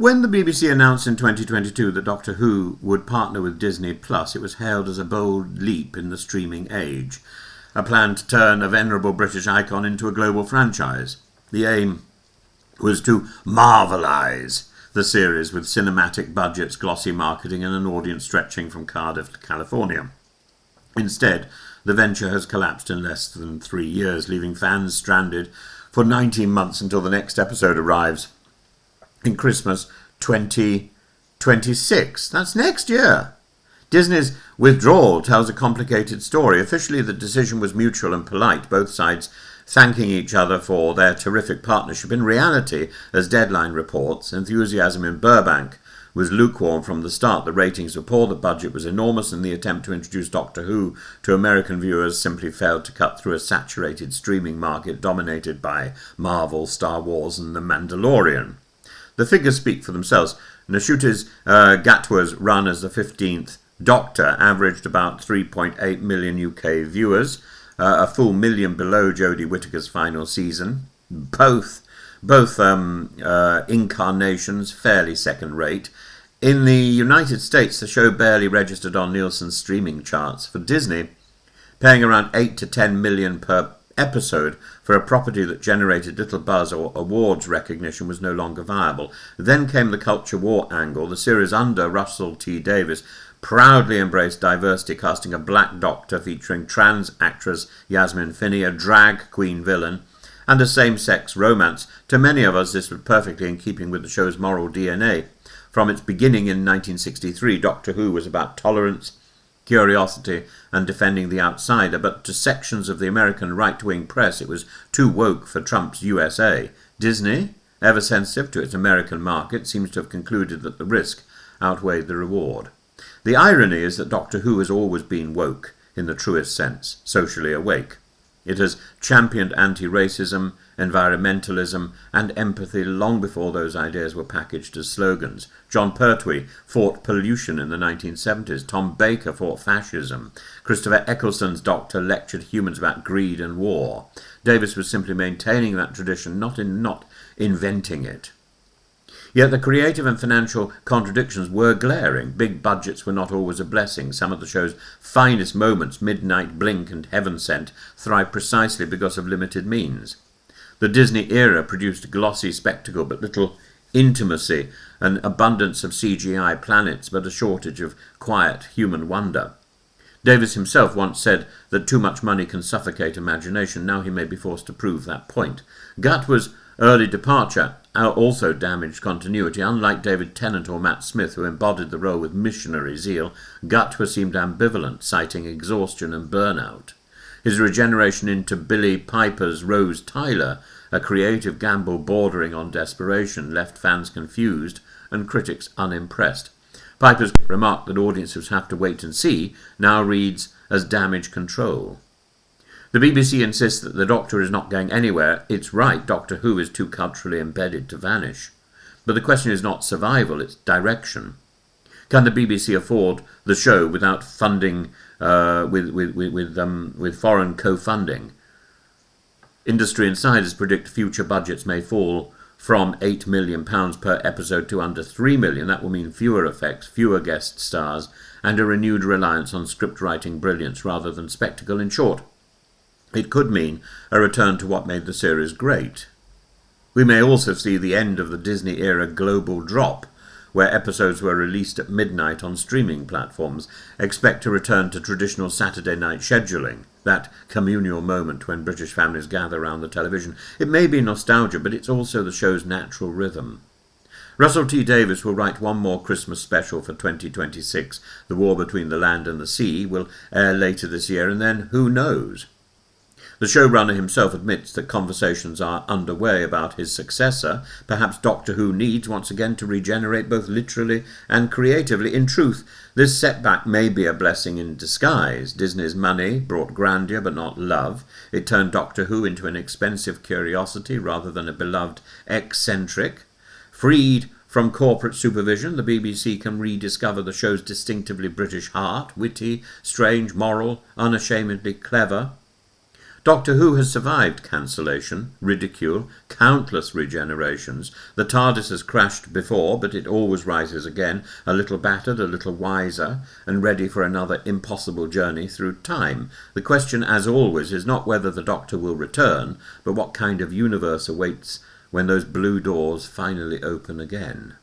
When the BBC announced in 2022 that Doctor Who would partner with Disney Plus, it was hailed as a bold leap in the streaming age, a plan to turn a venerable British icon into a global franchise. The aim was to marvelise the series with cinematic budgets, glossy marketing and an audience stretching from Cardiff to California. Instead, the venture has collapsed in less than 3 years, leaving fans stranded for 19 months until the next episode arrives in Christmas 2026. That's next year. Disney's withdrawal tells a complicated story. Officially, the decision was mutual and polite, both sides thanking each other for their terrific partnership. In reality, as Deadline reports, enthusiasm in Burbank was lukewarm from the start. The ratings were poor, the budget was enormous, and the attempt to introduce Doctor Who to American viewers simply failed to cut through a saturated streaming market dominated by Marvel, Star Wars and The Mandalorian. The figures speak for themselves. Nashuti's Gatwa's run as the 15th Doctor averaged about 3.8 million UK viewers, a full million below Jodie Whittaker's final season. Both incarnations fairly second rate. In the United States, the show barely registered on Nielsen's streaming charts. For Disney, paying around 8 to 10 million per episode for a property that generated little buzz or awards recognition was no longer viable. Then came the culture war angle. The series under Russell T Davies proudly embraced diversity, casting a black doctor featuring trans actress Yasmin Finney, a drag queen villain, and a same-sex romance. To many of us, this was perfectly in keeping with the show's moral DNA. From its beginning in 1963, Doctor Who was about tolerance, curiosity and defending the outsider, but to sections of the American right-wing press it was too woke for Trump's USA. Disney, ever sensitive to its American market, seems to have concluded that the risk outweighed the reward. The irony is that Doctor Who has always been woke, in the truest sense, socially awake. It has championed anti-racism, environmentalism and empathy long before those ideas were packaged as slogans. John Pertwee fought pollution in the 1970s. Tom Baker fought fascism. Christopher Eccleston's Doctor lectured humans about greed and war. Davis was simply maintaining that tradition, not inventing it. Yet the creative and financial contradictions were glaring. Big budgets were not always a blessing. Some of the show's finest moments, Midnight Blink and Heaven Sent, thrived precisely because of limited means. The Disney era produced a glossy spectacle, but little intimacy, an abundance of CGI planets, but a shortage of quiet human wonder. Davis himself once said that too much money can suffocate imagination. Now he may be forced to prove that point. Gatwa's early departure also damaged continuity. Unlike David Tennant or Matt Smith, who embodied the role with missionary zeal, Gatwa seemed ambivalent, citing exhaustion and burnout. His regeneration into Billie Piper's Rose Tyler, a creative gamble bordering on desperation, left fans confused and critics unimpressed. Piper's remark that audiences have to wait and see now reads as damage control. The BBC insists that the Doctor is not going anywhere. It's right, Doctor Who is too culturally embedded to vanish. But the question is not survival, it's direction. Can the BBC afford the show without funding, with foreign co-funding? Industry insiders predict future budgets may fall from £8 million per episode to under £3 million. That will mean fewer effects, fewer guest stars, and a renewed reliance on script writing brilliance rather than spectacle. In short, it could mean a return to what made the series great. We may also see the end of the Disney-era global drop, where episodes were released at midnight on streaming platforms. Expect a return to traditional Saturday night scheduling, that communal moment when British families gather around the television. It may be nostalgia, but it's also the show's natural rhythm. Russell T Davies will write one more Christmas special for 2026. The War Between the Land and the Sea will air later this year, and then who knows? The showrunner himself admits that conversations are underway about his successor. Perhaps Doctor Who needs once again to regenerate both literally and creatively. In truth, this setback may be a blessing in disguise. Disney's money brought grandeur but not love. It turned Doctor Who into an expensive curiosity rather than a beloved eccentric. Freed from corporate supervision, the BBC can rediscover the show's distinctively British heart, witty, strange, moral, unashamedly clever. Doctor Who has survived cancellation, ridicule, countless regenerations. The TARDIS has crashed before, but it always rises again, a little battered, a little wiser, and ready for another impossible journey through time. The question, as always, is not whether the Doctor will return, but what kind of universe awaits when those blue doors finally open again.